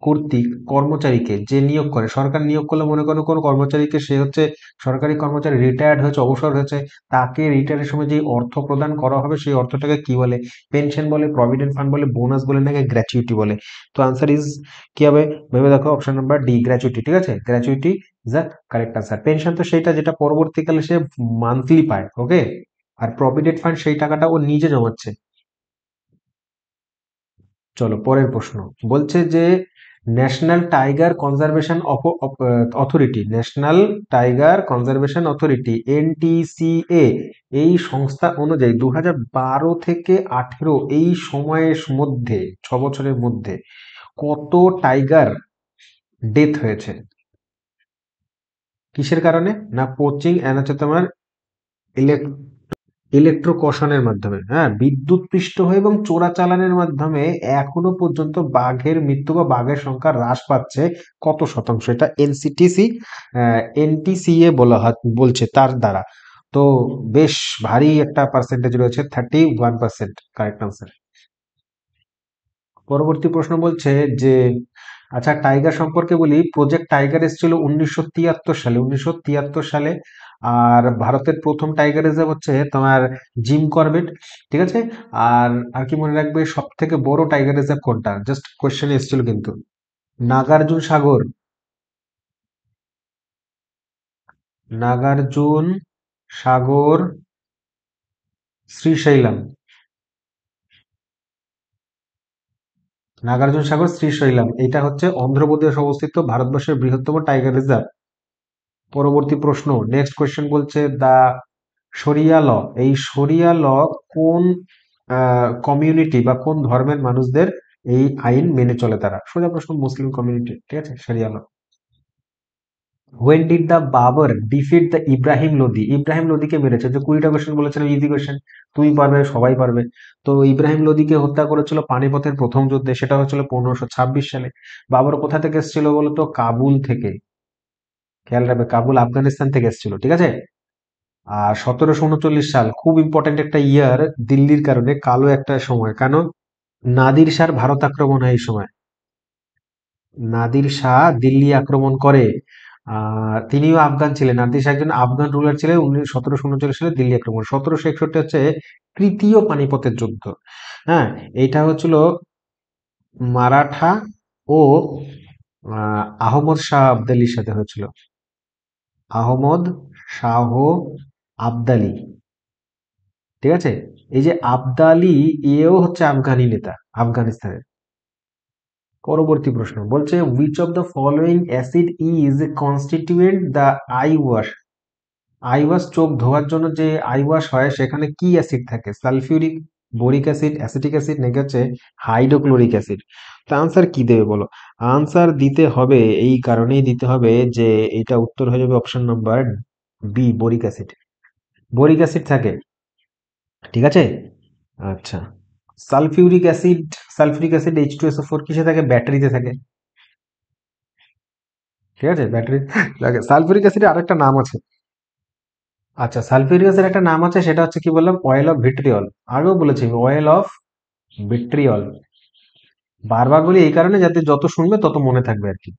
A: কর্তৃক কর্মচারীকে, যে নিয়োগ করে, সরকার নিয়োগ করলে মনে করো কোনো কর্মচারীকে, সে হচ্ছে সরকারি কর্মচারী, রিটায়ার্ড হয়েছে, অবসর হয়েছে, তাকে রিটায়ারের সময় যে অর্থ প্রদান করা হবে সেই অর্থটাকে কি বলে? পেনশন বলে, প্রভিডেন্ট ফান্ড বলে, বোনাস বলে, নাকি গ্র্যাচুইটি বলে? তো আনসার ইজ কি হবে? ভেবে দেখো, অপশন নাম্বার ডি, গ্র্যাচুইটি। ঠিক আছে, gratuity is the correct answer. Pension তো সেইটা যেটা পরবর্তীকালে সে মান্থলি পায়। ওকে। আর প্রভিডেন্ট ফান্ড সেই টাকাটা ও নিজে জমাচ্ছে। চলো পরের প্রশ্ন। বলছে যে national tiger conservation authority, national tiger conservation authority NTCA, এই সংস্থা অনুযায়ী 2012 থেকে 18 এই সময়ের মধ্যে, 6 বছরের মধ্যে কত টাইগার ডেথ হয়েছে? কিসের কারণে? না পোচিং এন্ড হচ্ছে তোমার ইলেকট্রোকশনের মাধ্যমে, হ্যাঁ, বিদ্যুৎ পৃষ্ঠ হয়ে এবং চোরাচালানের মাধ্যমে এখনো পর্যন্ত বাঘের মৃত্যু বা বাঘের সংখ্যা হ্রাস পাচ্ছে কত শতাংশ? এটা এনটিসিএ বলছে তার দ্বারা। তো বেশ ভারী একটা পার্সেন্টেজ রয়েছে, 31% কারেক্ট আনসার। পরবর্তী প্রশ্ন বলছে যে আচ্ছা, টাইগার সম্পর্কে বলি। প্রজেক্ট টাইগার এসেছিল 1973 সালে, 1973 সালে। আর ভারতের প্রথম টাইগার রিজার্ভ হচ্ছে তোমার জিম করবেট। ঠিক আছে। আর আর কি মনে রাখবে, সব থেকে বড় টাইগার রিজার্ভ কোনটা? জাস্ট কোয়েশ্চেন এসেছিল কিন্তু। নাগার্জুন সাগর, নাগার্জুন সাগর, শ্রীশৈলম। নাগার্জুন সাগর, শ্রীশৈলম, এটা হচ্ছে অন্ধ্রপ্রদেশ অবস্থিত ভারতবর্ষের বৃহত্তম টাইগার রিজার্ভ। পরবর্তী প্রশ্ন, নেক্সট কোয়েশ্চেন বলছে দা শরিয়া ল, এই শরিয়া ল কোন কমিউনিটি বা কোন ধর্মের মানুষদের এই আইন মেনে চলে? তারা সোজা প্রশ্ন, মুসলিম কমিউনিটি। ঠিক আছে, sharia law. When did the Babur defeat the Ibrahim Lodi, Ibrahim লোদিকে মেরেছে। যে 20টা কোয়েশ্চেন বলেছিলাম, ইজি কোয়েশ্চেন, তুমি পারবে, সবাই পারবে। তো ইব্রাহিম লোদিকে হত্যা করেছিল পানিপথের প্রথম যুদ্ধে, সেটা হচ্ছিল 1526 সালে। বাবর কোথা থেকে এসেছিল বলতো? কাবুল থেকে। খেয়াল রাখবে, কাবুল আফগানিস্তান থেকে এসেছিল। ঠিক আছে। আর 1739 সাল খুব ইম্পর্টেন্ট একটা ইয়ার দিল্লির কারণে, কালো একটা সময়। কেন? নাদির শাহর ভারত আক্রমণ হয় এই সময়। নাদির শাহ দিল্লি আক্রমণ করে। তিনিও আফগান ছিলেন, নাদির শাহ একজন আফগান রুলার ছিলেন। 1739 সালে দিল্লি আক্রমণ। 1761 হচ্ছে তৃতীয় পানিপথের যুদ্ধ। হ্যাঁ, এইটা হচ্ছিল মারাঠা ও আহমদ শাহ আবদালির সাথে হয়েছিল। আহমদ শাহ আবদালি। ঠিক আছে। এই যে আবদালি, এও হচ্ছে আফগানি নেতা, আফগানিস্তানের। পরবর্তী প্রশ্ন বলছে which of the following acid is constituent the eye wash, I wash, চোখ ধোয়ার জন্য যে আই ওয়াশ হয় সেখানে কি অ্যাসিড থাকে? Sulphuric, boric acid, acetic acid, নাকি হচ্ছে হাইড্রোক্লোরিক অ্যাসিড? তো আনসার কি দেবে বলো? আনসার দিতে হবে, এই কারণেই দিতে হবে যে এটা উত্তর হয়ে যাবে option number B, boric acid. Boric acid থাকে। ঠিক আছে। আচ্ছা, sulphuric acid, sulphuric acid H2SO4 কিসে থাকে? ব্যাটারিতে থাকে। ঠিক আছে, ব্যাটারি লাগে। সালফিউরিক অ্যাসিডের আরেকটা নাম আছে। আচ্ছা, সালফিউরিক অ্যাসিডের একটা নাম আছে, সেটা হচ্ছে কি বললাম? Oil of vitriol. আগেও বলেছি, অয়েল অফ ভিট্রিয়ল। বারবার বলি এই কারণে, যাতে যত শুনবে তত মনে থাকবে আর কি।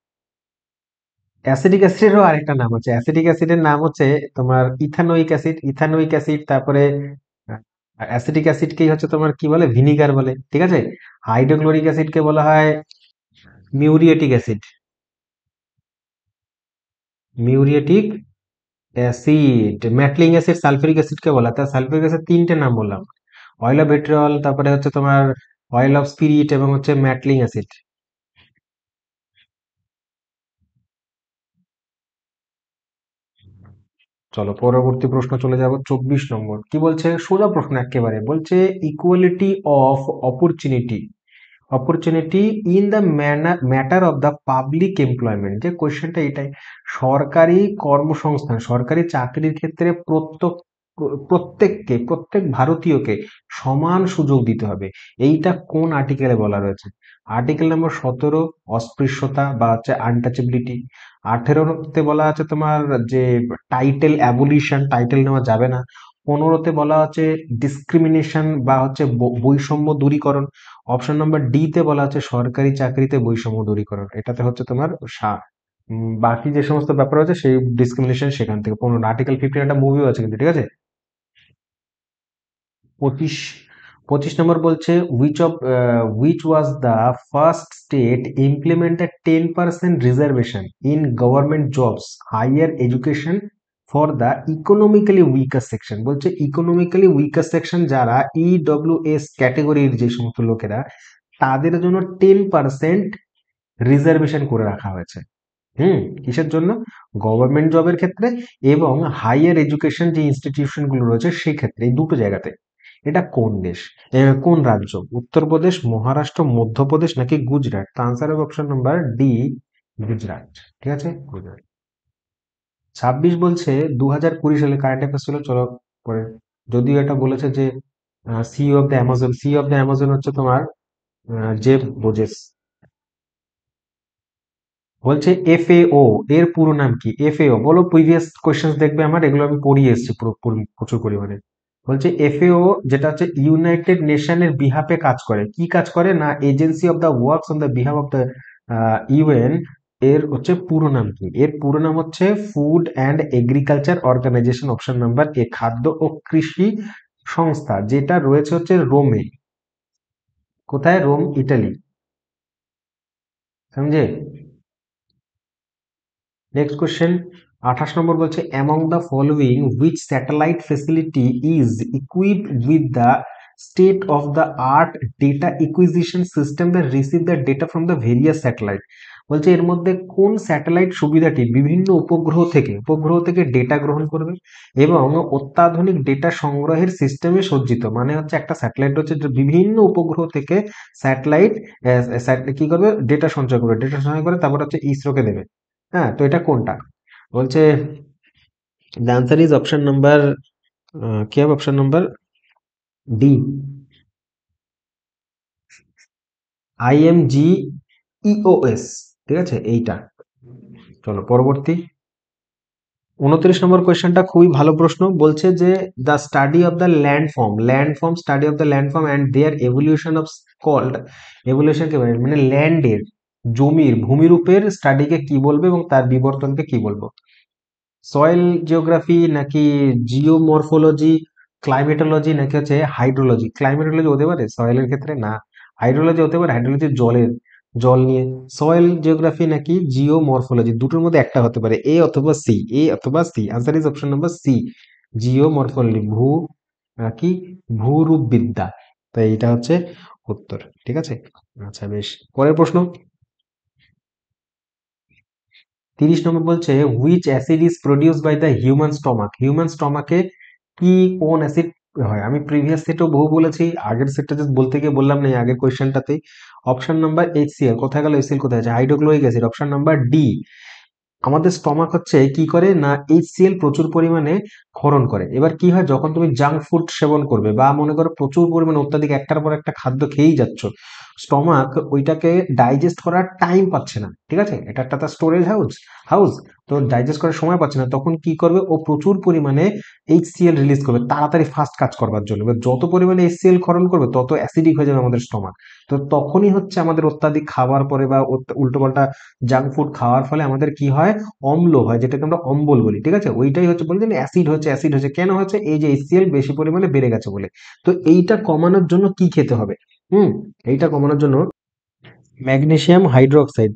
A: অ্যাসিডিক অ্যাসিডেরও আরেকটা নাম আছে। অ্যাসিডিক অ্যাসিডের নাম হচ্ছে তোমার ইথানোইক অ্যাসিড, ইথানোইক অ্যাসিড। তারপরে অ্যাসিডিক অ্যাসিডকেই হচ্ছে তোমার কি বলে? ভিনিগার বলে। ঠিক আছে। হাইড্রোক্লোরিক অ্যাসিডকে বলা হয় মিউরিয়েটিক অ্যাসিড। Muriatic acid. ম্যাটলিং অ্যাসিড সালফিউরিক অ্যাসিডকে বলা হয়। তার সালফিউরিক অ্যাসিড তিনটে নাম বললাম, অয়েল অফ ভিট্রিয়ল, তারপরে হচ্ছে তোমার অয়েল অফ স্পিরিট, এবং হচ্ছে ম্যাটলিং অ্যাসিড। চলো পরবর্তী প্রশ্ন চলে যাব 24 নম্বর। কি বলছে, সোজা প্রশ্ন একেবারে, বলছে equality of opportunity opportunity in the matter of the public employment. যে কোয়েশ্চেনটা এটাই, সরকারি কর্মসংস্থান, সরকারি চাকরির ক্ষেত্রে প্রত্যেক ভারতীয়কে সমান সুযোগ দিতে হবে। এইটা কোন আর্টিকেলে বলা রয়েছে? আর্টিকেল নম্বর 17 অস্পৃশ্যতা বা হচ্ছে আনটাচেবিলিটি। 18তে বলা আছে তোমার যে টাইটেল অ্যাবলিশন, টাইটেল নেওয়া যাবে না। 15তে বলা হচ্ছে ডিসক্রিমিনেশন বা হচ্ছে বৈষম্য দূরীকরণ। অপশন নাম্বার ডি তে বলা হচ্ছে সরকারি চাকরিতে বৈষম্য দূরীকরণ। এটাতে হচ্ছে তোমার বাকি যে সমস্ত ব্যাপার আছে সেই ডিসক্রিমিনেশন সেখান থেকে। 15 আর্টিকেল 15 একটা মুভিও আছে কিন্তু, ঠিক আছে। 25 25 নম্বর বলছে which was the first state implemented 10% reservation in government jobs higher education for the economically weaker section। বলছে ইকোনমিক্যালি উইকার সেকশন যারা ইডব্লিউএস ক্যাটেগরির যে সমস্ত লোকেরা, তাদের জন্য 10% রিজার্ভেশন করে রাখা হয়েছে। কিসের জন্য? গভর্নমেন্ট জবের ক্ষেত্রে এবং হাইয়ার এডুকেশন যে ইনস্টিটিউশন গুলো রয়েছে সেই ক্ষেত্রে, এই দুটো জায়গাতে। এটা কোন দেশ, কোন রাজ্য? উত্তরপ্রদেশ, মহারাষ্ট্র, মধ্যপ্রদেশ নাকি গুজরাট? তো আনসার হবে অপশন নাম্বার ডি, গুজরাট। ঠিক আছে, গুজরাট। 26 বলছে 2020 সালে কারেন্ট অ্যাফেয়ার্স ছিল। চলো পরে, যদিও এটা বলেছে যে সি অফ দ্য অ্যামাজন হচ্ছে তোমার জেফ বেজোস। বলছে এফএও এর পুরো নাম কি? এফএও বলো, প্রিভিয়াস কোয়েশ্চেন দেখবে আমার, এগুলো আমি পড়িয়ে এসেছি প্রচুর পরিমাণে। বলছে এফএও যেটা হচ্ছে ইউনাইটেড নেশনের বিহাফে কাজ করে। কি কাজ করে না, agency of the works on the behalf of the UN. এর হচ্ছে পুরো নাম কি? এর পুরো নাম হচ্ছে food and agriculture organisation. Option number A, খাদ্য ও কৃষি সংস্থা, যেটা রয়েছে হচ্ছে রোমে। কোথায়? Rome, Italy. সমঝে? নেক্সট কোয়েশ্চেন 28 নম্বর বলছে among the following which satellite facility is equipped with the state of the art data acquisition system that receive the data from the various satellite. বলছে এর মধ্যে কোন স্যাটেলাইট সুবিধাটি বিভিন্ন উপগ্রহ থেকে ডেটা গ্রহণ করবে এবং অত্যাধুনিক ডেটা সংগ্রহের সিস্টেমে সজ্জিত। মানে হচ্ছে একটা স্যাটেলাইট হচ্ছে যে বিভিন্ন উপগ্রহ থেকে স্যাটেলাইট কি করবে, ডেটা সঞ্চয় করবে, ডেটা সঞ্চয় করে তারপর হচ্ছে ইসরোকে দেবে। হ্যাঁ, তো এটা কোনটা? বলছে the answer is option number, কি হবে option number D, IMG EOS. ঠিক আছে, এইটা। চলো পরবর্তী 29 নম্বর কোয়েশ্চেনটা খুবই ভালো প্রশ্ন। বলছে যে the study of the landform study of the landform and their evolution of called. Evolution কে মানে ল্যান্ডের, জমির ভূমিরূপের স্টাডিকে কি বলবে এবং তার বিবর্তনকে কি বলবো? সয়েল জিওগ্রাফি নাকি জিওমরফোলজি, ক্লাইমেটোলজি নাকি হচ্ছে হাইড্রোলজি? ক্লাইমেটোলজি হতে পারে সয়েলের ক্ষেত্রে না, হাইড্রোলজি হতে পারে, হাইড্রোলজি জল নিয়ে। সয়েল জিওগ্রাফি নাকি জিওমরফোলজি, দুটোর মধ্যে একটা হতে পারে, এ অথবা C. Answer is option number C, geomorphology, কি ভূরূপবিদ্যা। তো এইটা হচ্ছে উত্তর। ঠিক আছে, আচ্ছা বেশ। পরের প্রশ্ন 30 নম্বর বলছে which acid is produce by the human stomach. Human স্টমাকে কি কোন অ্যাসিড হয়? আমি প্রিভিয়াস সেটও বহু বলেছি, আগের সেটটা জাস্ট বলতে গিয়ে বললাম না, এই আগের কোয়েশ্চেনটাতেই। Option number HCL. কোথায় গেল এইচসিএল? কোথায় আছে? Hydrochloric acid. Option number D. আমাদের স্টমাক হচ্ছে কি করে না, এইচসিএল প্রচুর পরিমাণে ক্ষরণ করে। এবার কি হয়, যখন তুমি জাঙ্ক ফুড সেবন করবে বা মনে করো প্রচুর পরিমাণে অত্যাধিক একটার পর একটা খাদ্য খেয়েই যাচ্ছ, স্টমাক ওইটাকে ডাইজেস্ট করার টাইম পাচ্ছে না। ঠিক আছে, এটা একটা তার স্টোরেজ হাউস। তো ডাইজেস্ট করার সময় পাচ্ছে না, তখন কি করবে, ও প্রচুর পরিমাণে এইচসিএল রিলিজ করবে তাড়াতাড়ি ফাস্ট কাজ করবার জন্য। এবার যত পরিমাণে এইচসিএল ক্ষরণ করবে তত অ্যাসিডিক হয়ে যাবে আমাদের স্টমাক। তো তখনই হচ্ছে আমাদের অত্যাধিক খাবার পরে বা উল্টোপাল্টা জাঙ্ক ফুড খাওয়ার ফলে আমাদের কি হয়, অম্ল হয়, যেটাকে আমরা অম্বল বলি। ঠিক আছে, ওইটাই হচ্ছে বলছেন অ্যাসিড হচ্ছে কেন হচ্ছে, এই যে এইচসিএল বেশি পরিমাণে বেড়ে গেছে বলে। তো এইটা কমানোর জন্য কি খেতে হবে? হুম এইটা কমানোর জন্য magnesium hydroxide,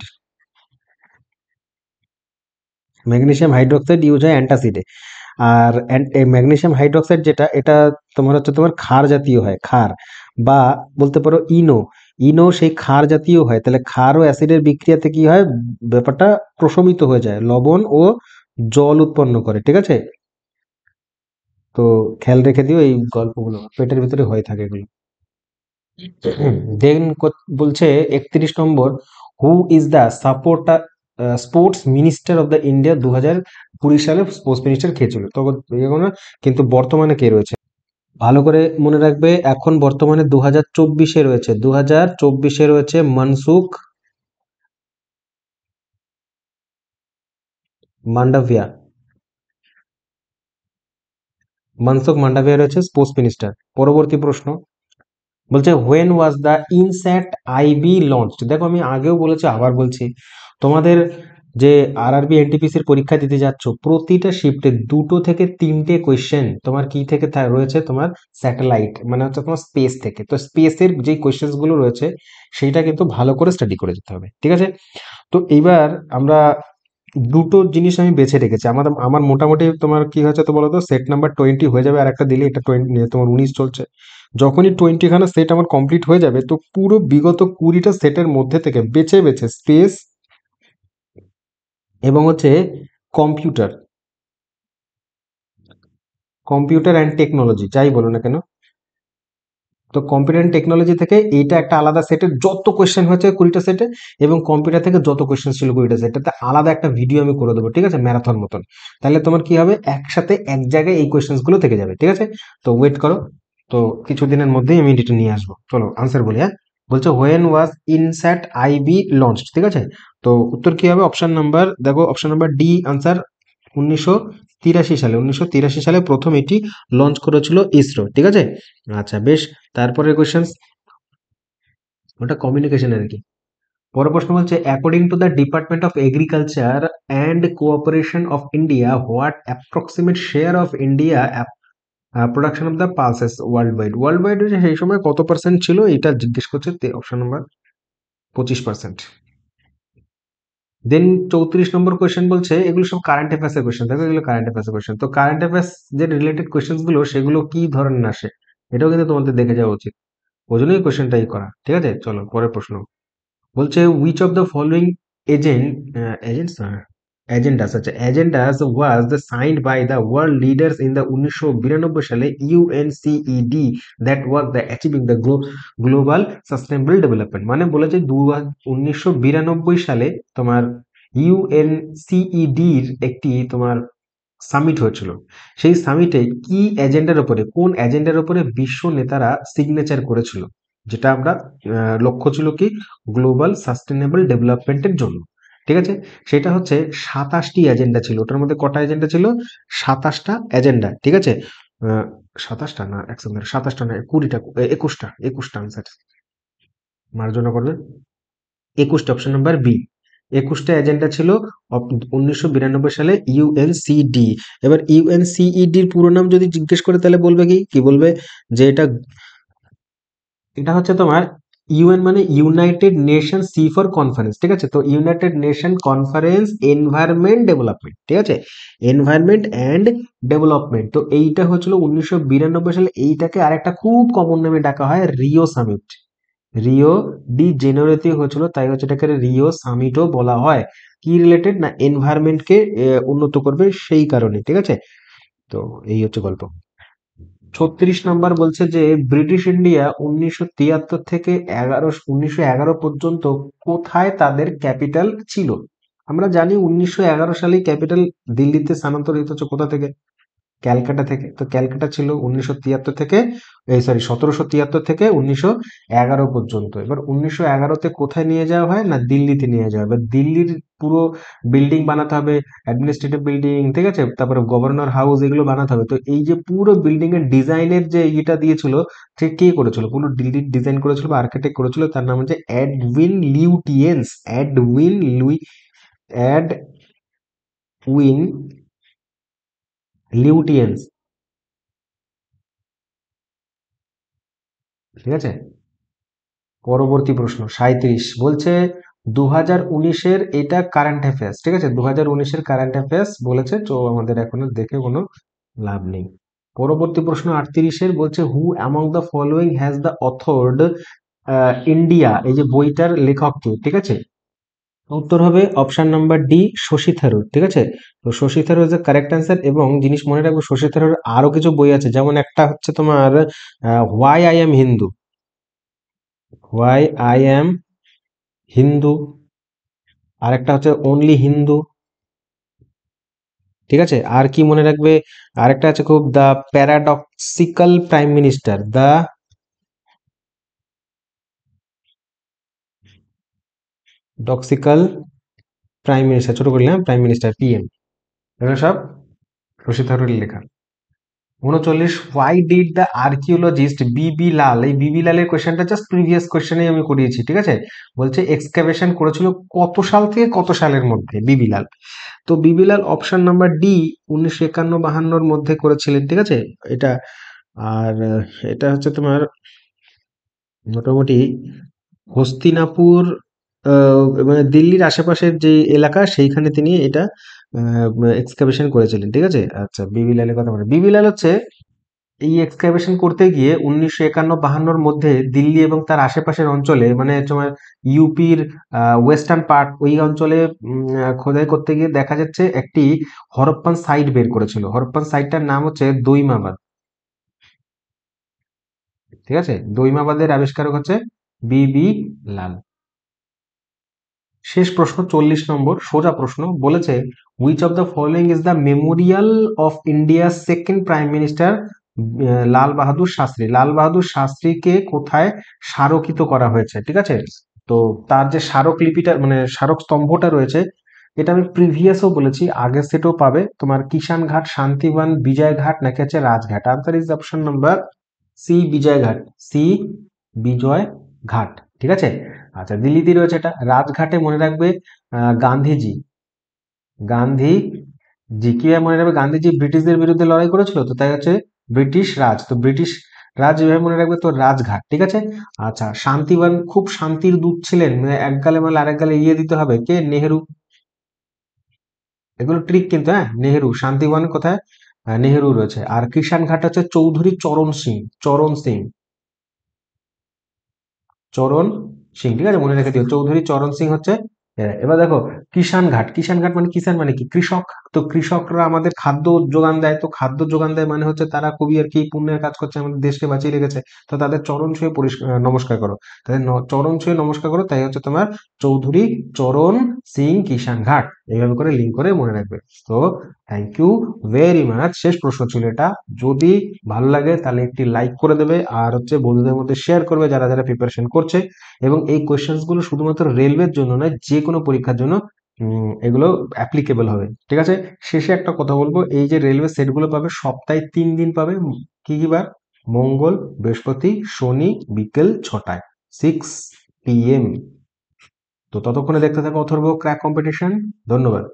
A: magnesium hydroxide use হয় অ্যান্টাসিডে। আর ম্যাগনেসিয়াম হাইড্রোক্সাইড যেটা, এটা তোমার হচ্ছে তোমার ক্ষার জাতীয় হয়, ক্ষার, বা বলতে পারো ইনো সেই ক্ষার জাতীয় হয়। তাহলে ক্ষার ও অ্যাসিডের বিক্রিয়াতে কি হয়, ব্যাপারটা প্রশমিত হয়ে যায়, লবণ ও জল উৎপন্ন করে। ঠিক আছে, তো খেয়াল রেখে দিও এই গল্পগুলো, পেটের ভিতরে হয়ে থাকে এগুলো। দেন বলছে 31 number, who is the supporter sports minister of the India 2020 সালে স্পোর্টস মিনিস্টার কে ছিল? তো এগুলো না, কিন্তু বর্তমানে কে রয়েছে ভালো করে মনে রাখবে। এখন বর্তমানে 2024-এ রয়েছে, 2024-এ রয়েছে মনসুখ মান্ডাভিয়া। মনসুখ মান্ডাভিয়া রয়েছে স্পোর্টস মিনিস্টার। পরবর্তী প্রশ্ন বলছে when was the INSAT IB launched. দেখো আমি আগেও বলেছি আবার বলছি, তোমাদের যে আরআরবি এনটিপিসির পরীক্ষা দিতে যাচ্ছ, প্রতিটা শিফটে 2 থেকে 3টে কোয়েশ্চেন তোমার কি থেকে রয়েছে, তোমার স্যাটেলাইট মানে হচ্ছে তোমার স্পেস থেকে। তো স্পেসের যে কোয়েশ্চেন গুলো রয়েছে সেইটা কিন্তু ভালো করে স্টাডি করে যেতে হবে, ঠিক আছে? তো এইবার আমরা দুটো জিনিস আমি বেছে রেখেছি। আমার মোটামুটি তোমার কি হয়েছে তো বলো তো, সেট নাম্বার 20 হয়ে যাবে, আর একটা দিলে এটা 20 তোমার 19 চলছে। যখনই 20খানা সেট আমার কমপ্লিট হয়ে যাবে, তো পুরো বিগত 20টা সেটের মধ্যে থেকে বেছে বেছে স্পেস এবং হচ্ছে কম্পিউটার, কম্পিউটার অ্যান্ড টেকনোলজি যাই বলো না কেন, তো কম্পিউটার অ্যান্ড টেকনোলজি থেকে এইটা একটা আলাদা সেটের যত কোয়েশ্চেন হয়েছে 20টা সেটে, এবং কম্পিউটার থেকে যত কোয়েশ্চেন ছিল 20টা সেটে আলাদা একটা ভিডিও আমি করে দেবো, ঠিক আছে, ম্যারাথন মতন। তাহলে তোমার কি হবে, একসাথে এক জায়গায় এই কোয়েশ্চেন গুলো থেকে যাবে, ঠিক আছে? তো ওয়েট করো, তো কিছুদিনের মধ্যেই আমি এটা নিয়ে আসবো। চলো আনসার বলি, হ্যাঁ। বলছে when was INSAT IB launch, ঠিক আছে? তো উত্তর কি হবে, অপশন নাম্বার দেখো, অপশন নাম্বার ডি আনসার। 1983 সালে প্রথম এটি লঞ্চ করেছিল ইসরো, ঠিক আছে? আচ্ছা বেশ। তারপরের কোয়েশ্চেন, ওটা কমিউনিকেশন আর কি। পরের প্রশ্ন বলছে according to the department of agriculture and cooperation of India, what approximate share of India production of the pulses world wide. World wide সেই সময় কত পার্সেন্ট ছিল এটা জিজ্ঞেস করছে, অপশন নাম্বার 25%। দেন 34 নম্বর কোয়েশ্চেন বলছে, এগুলো সব কারেন্ট অ্যাফেয়ার্স এর কোয়েশ্চেন, দেখো এগুলো কারেন্ট অ্যাফেয়ার্স এর কোয়েশ্চেন। তো কারেন্ট অ্যাফেয়ার্স যে রিলেটেড কোয়েশ্চেন গুলো সেগুলো কি ধরনের আসে, এটাও কিন্তু তোমাদের দেখে যাওয়া উচিত, ওই জন্যই কোয়েশ্চেনটাই করা, ঠিক আছে? চলো পরের প্রশ্ন বলছে which of the following agent agents agendas, আচ্ছা agendas was the signed by the world leaders in the 1992 সালে UNCED that was the achieving the global sustainable development. মানে বলেছে 1992 সালে তোমার ইউএনসিইডির একটি তোমার সামিট হয়েছিল। সেই সামিটে কি এজেন্ডার উপরে, কোন এজেন্ডার উপরে বিশ্ব নেতারা সিগনেচার করেছিল, যেটা আমরা লক্ষ্য ছিল কি গ্লোবাল সাস্টেনেবল ডেভেলপমেন্টের জন্য, ঠিক আছে? সেটা হচ্ছে 27টি এজেন্ডা ছিল, ওটার মধ্যে কটা এজেন্ডা ছিল, 27টা এজেন্ডা, ঠিক আছে? 27টা না, একসঙ্গে 27টা না, 20টা, 21টা আনসার মার্জনা করবে। 21টা, অপশন নাম্বার বি। 21টা এজেন্ডা ছিল 1992 সালে ইউএনসিডি। এবার ইউএনসিইডির পুরো নাম যদি জিজ্ঞেস করে তাহলে বলবে কি কি বলবে, যে এটা এটা হচ্ছে তোমার ইউএন মানে united nation C for conference, ঠিক আছে? তো united nation conference environment development, ঠিক আছে, এনভায়রনমেন্ট অ্যান্ড ডেভেলপমেন্ট। তো এইটা হচ্ছিল 1992 সালে, এইটাকে আরেকটা খুব কমন নামে ডাকা হয় রিও সামিট। রিও ডি জেনেরোতে হয়েছিল, তাই হচ্ছে এটাকে রিও সামিটও বলা হয়। কি রিলেটেড না, এনভায়রনমেন্টকে উন্নত করবে সেই কারণে, ঠিক আছে? তো এই হচ্ছে গল্প। 36 নম্বর বলছে যে ব্রিটিশ ইন্ডিয়া 1973 থেকে 1911 পর্যন্ত কোথায় তাদের ক্যাপিটাল ছিল? আমরা জানি 1911 সালে ক্যাপিটাল দিল্লিতে স্থানান্তরিত হচ্ছে, কোথা থেকে, ক্যালকাটা থেকে। তো ক্যালকাটা ছিল 1973 থেকে, এই সরি 1773 থেকে 1911 পর্যন্ত। এবার 1911-তে কোথায় নিয়ে যাওয়া হয় না, দিল্লিতে নিয়ে যাওয়া হবে। দিল্লির পুরো বিল্ডিং বানাতে হবে, অ্যাডমিনিস্ট্রেটিভ বিল্ডিং, ঠিক আছে, তারপরে গভর্নর হাউস, এগুলো বানাতে হবে। তো এই যে পুরো বিল্ডিং এর ডিজাইনের যে ইটা দিয়েছিল, সে কে করেছিল, পুরো দিল্লির ডিজাইন করেছিল বা আর্কিটেক্ট করেছিল, তার নাম হচ্ছে এডউইন লিউটিয়েন্স। এডউইন লিউটিয়েন্স, ঠিক আছে? পরবর্তী প্রশ্ন 37 বলছে 2019-এর, এটা কারেন্ট অ্যাফেয়ার্স, ঠিক আছে, 2019-এর কারেন্ট অ্যাফেয়ার্স বলেছে, তো আমাদের এখনো দেখে কোনো লাভ নেই। পরবর্তী প্রশ্ন 38-এর বলছে who among the following has the authored India, এই যে বইটার লেখক কে, ঠিক আছে? উত্তর হবে option number D, Shashi Tharoor. ঠিক আছে, তো Shashi Tharoor is the correct answer. এবং জিনিস মনে রাখবো, শশী থারুর আরো কিছু বই আছে, যেমন একটা হচ্ছে তোমার why I am Hindu, why I am Hindu, আর একটা হচ্ছে অনলি হিন্দু। ঠিক আছে, আর কি মনে রাখবে, আরেকটা আছে খুব, the paradoxical prime minister, the doxical prime minister, ছোট করলাম প্রাইম মিনিস্টার, পিএম। এগুলো সব শশী থারুরের লেখা। 39, হোয়াই ডিড দ্য আর্কিওলজিস্ট বিবি লাল, এই বিবি লালের কোয়েশ্চেনটা জাস্ট প্রিভিয়াস কোয়েশ্চেনে আমি করিয়েছি। ঠিক আছে, বলছে এক্সকাভেশন করেছিল কত সাল থেকে কত সালের মধ্যে বিবি লাল। তো বিবি লাল অপশন নাম্বার ডি 1951-52 মধ্যে করেছিলেন। ঠিক আছে, এটা। আর এটা হচ্ছে তোমার মোটামুটি হস্তিনাপুর, মানে দিল্লির আশেপাশের যে এলাকা, সেইখানে তিনি এটা এক্সকাভেশন করেছিলেন। ঠিক আছে, আচ্ছা, বিবি লালের কথা বলে, বিবি লাল হচ্ছে এই এক্সকাভেশন করতে গিয়ে 1951-52 মধ্যে দিল্লি এবং তার আশেপাশের অঞ্চলে, মানে তোমার ইউপির ওয়েস্টার্ন পার্ট, ওই অঞ্চলে খোদাই করতে গিয়ে দেখা যাচ্ছে একটি হরপ্পান সাইট বের করেছিল। হরপ্পান সাইটটার নাম হচ্ছে দইমাবাদ। ঠিক আছে, দইমাবাদের আবিষ্কারক হচ্ছে বিবি লাল। শেষ প্রশ্ন, 40 নম্বর, সোজা প্রশ্ন, বলেছে which of the following is the memorial of India second prime minister Lal Bahadur Shastri. Lal Bahadur শাস্ত্রীকে কোথায় স্মারকিত করা হয়েছে? ঠিক আছে, তো তার যে স্মারক লিপিটা, মানে স্মারক স্তম্ভটা রয়েছে, এটা আমি প্রিভিয়াসও বলেছি, আগের সেটও পাবে, তোমার কিষান ঘাট, শান্তিবান, বিজয় ঘাট, নাকি হচ্ছে Rajghat. Answer is option number C, Vijay Ghat, C, Vijay ঘাট। ঠিক আছে, আচ্ছা, দিল্লিতে রয়েছে এটা। রাজঘাটে মনে রাখবে গান্ধীজি, গান্ধীজি কিভাবে মনে রাখবে, গান্ধীজি ব্রিটিশদের বিরুদ্ধে লড়াই করেছিল, তো তাই হচ্ছে ব্রিটিশ রাজ, তো ব্রিটিশ রাজ এভাবে মনে রাখবে, তো রাজঘাট। ঠিক আছে, আচ্ছা, শান্তিবান খুব শান্তির দূত ছিলেন, মানে এক গালে মারলে আরেক গালে ইয়ে দিতে হবে, কে? নেহেরু। এগুলো ট্রিক কিন্তু, হ্যাঁ, নেহেরু। শান্তিবান কোথায়? নেহেরু রয়েছে। আর কিষান ঘাট হচ্ছে চৌধুরী চরণ সিং, চরণ সিং, চরণ সিং। ঠিক আছে, মনে রেখে দিও, চৌধুরী চরণ সিং হচ্ছে এবার দেখো, কিষান ঘাট, কিষান ঘাট মানে, কিষান মানে কি? কৃষক। তো কৃষকরা আমাদের খাদ্য যোগান দেয়, তো খাদ্য যোগান দেয় মানে হচ্ছে তারা খুবই আর কি পুণ্যের কাজ করছে, আমাদের দেশকে বাঁচিয়ে রেখেছে। তো তাদের চরণ ছুঁয়ে নমস্কার করো, তাদের চরণ ছুঁয়ে নমস্কার করো, তাই হচ্ছে তোমার চৌধুরী চরণ সিং কিষান ঘাট। এইভাবে করে লিঙ্ক করে মনে রাখবে। তো থ্যাংক ইউ ভেরি মাচ। শেষ প্রশ্ন ছিল এটা। যদি ভালো লাগে তাহলে একটি লাইক করে দেবে, আর হচ্ছে বন্ধুদের মধ্যে শেয়ার করবে যারা যারা প্রিপারেশন করছে। এবং এই কোয়েশ্চেন্স গুলো শুধুমাত্র রেলওয়ের জন্য নয়, যে কোনো পরীক্ষার জন্য এগুলো অ্যাপ্লিকেবল হবে। ঠিক আছে, শেষে একটা কথা বলবো, এই যে রেলওয়ে সেটগুলো পাবে সপ্তাহে 3 দিন পাবে। কি কি বার? মঙ্গল, বৃহস্পতি, শনি, বিকেল 6টায়, 6 PM। তো ততক্ষণে দেখতে থাকো অথর্ব ক্র্যাক কম্পিটিশন। ধন্যবাদ।